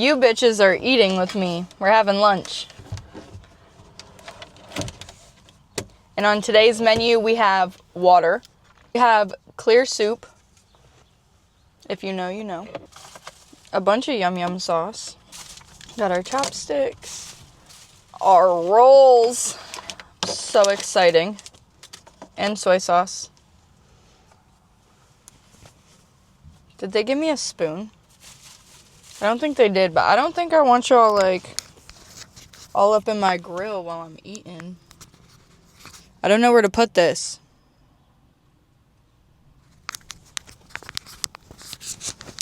You bitches are eating with me. We're having lunch. And on today's menu, we have water. We have clear soup. If you know, you know. A bunch of yum yum sauce. Got our chopsticks. Our rolls. So exciting. And soy sauce. Did they give me a spoon? I don't think they did, but I don't think I want y'all, like, all up in my grill while I'm eating. I don't know where to put this.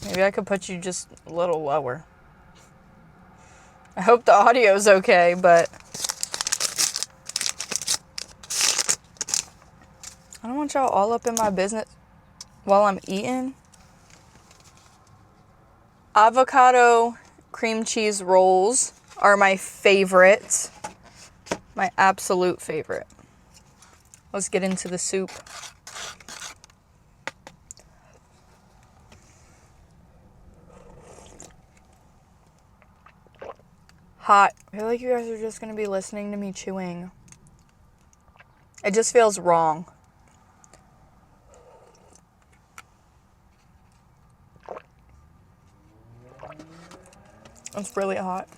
Maybe I could put you just a little lower. I hope the audio's okay, but I don't want y'all all up in my business while I'm eating. Avocado cream cheese rolls are my favorite. My absolute favorite. Let's get into the soup. Hot. I feel like you guys are just going to be listening to me chewing. It just feels wrong. It's really hot.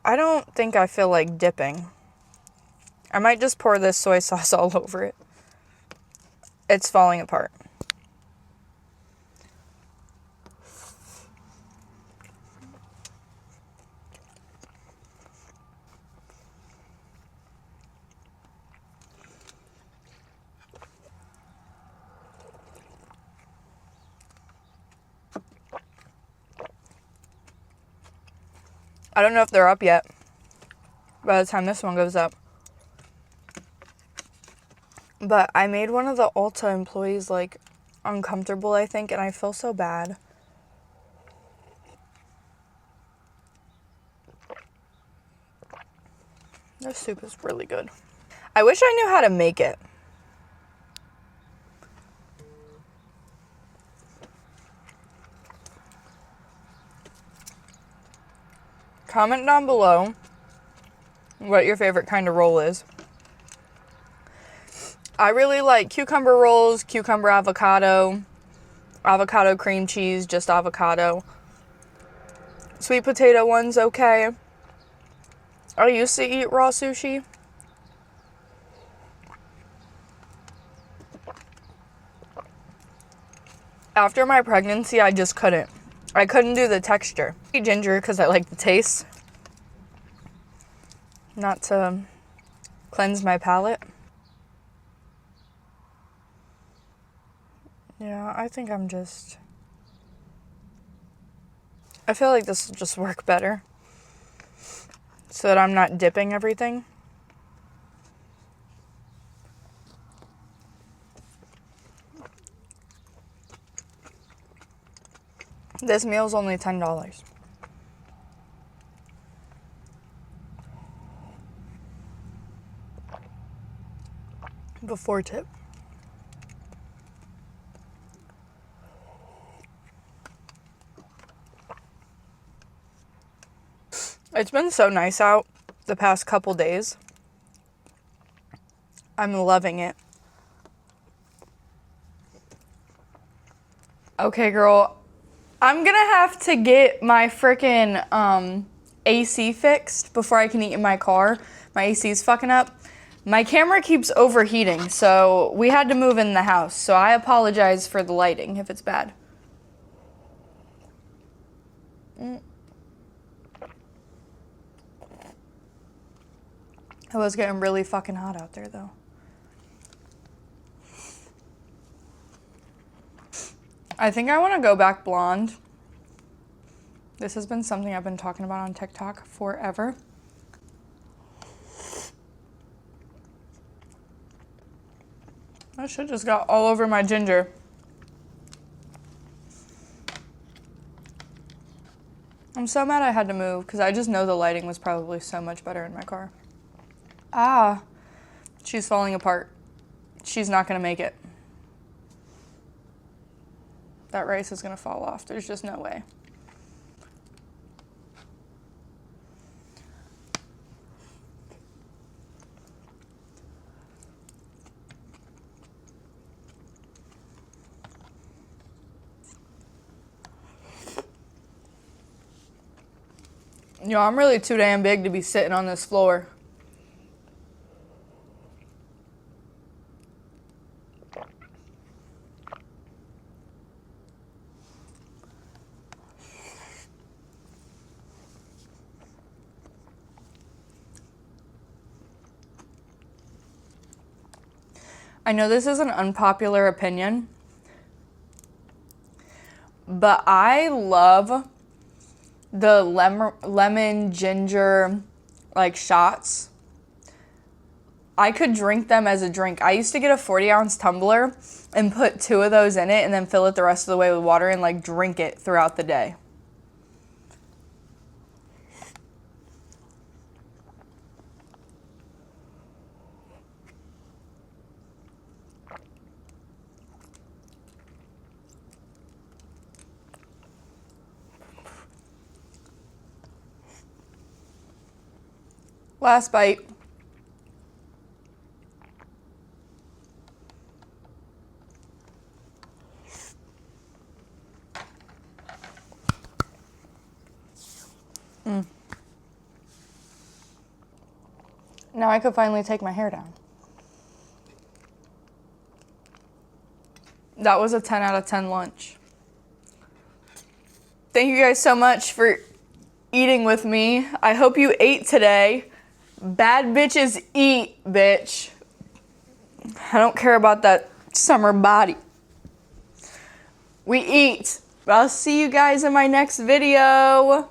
I don't think I feel like dipping. I might just pour this soy sauce all over it. It's falling apart. I don't know if they're up yet by the time this one goes up. But I made one of the Ulta employees, like, uncomfortable, I think, and I feel so bad. This soup is really good. I wish I knew how to make it. Comment down below what your favorite kind of roll is. I really like cucumber rolls, cucumber avocado, avocado cream cheese, just avocado. Sweet potato one's okay. I used to eat raw sushi. After my pregnancy, I just couldn't. I couldn't do the texture. I eat ginger because I like the taste. Not to cleanse my palate. Yeah, I think I feel like this will just work better. So that I'm not dipping everything. This meal's only $10. Before tip. It's been so nice out the past couple days. I'm loving it. Okay, girl. I'm gonna have to get my frickin' AC fixed before I can eat in my car. My AC's fucking up. My camera keeps overheating, so we had to move in the house. So I apologize for the lighting if it's bad. It was getting really fucking hot out there, though. I think I want to go back blonde. This has been something I've been talking about on TikTok forever. That shit just got all over my ginger. I'm so mad I had to move because I just know the lighting was probably so much better in my car. Ah, she's falling apart. She's not gonna make it. That rice is gonna fall off. There's just no way. Yo, I'm really too damn big to be sitting on this floor. I know this is an unpopular opinion, but I love the lemon ginger like shots. I could drink them as a drink. I used to get a 40-ounce tumbler and put 2 of those in it and then fill it the rest of the way with water and like drink it throughout the day. Last bite. Now I could finally take my hair down. That was a 10 out of 10 lunch. Thank you guys so much for eating with me. I hope you ate today. Bad bitches eat, bitch. I don't care about that summer body. We eat. I'll see you guys in my next video.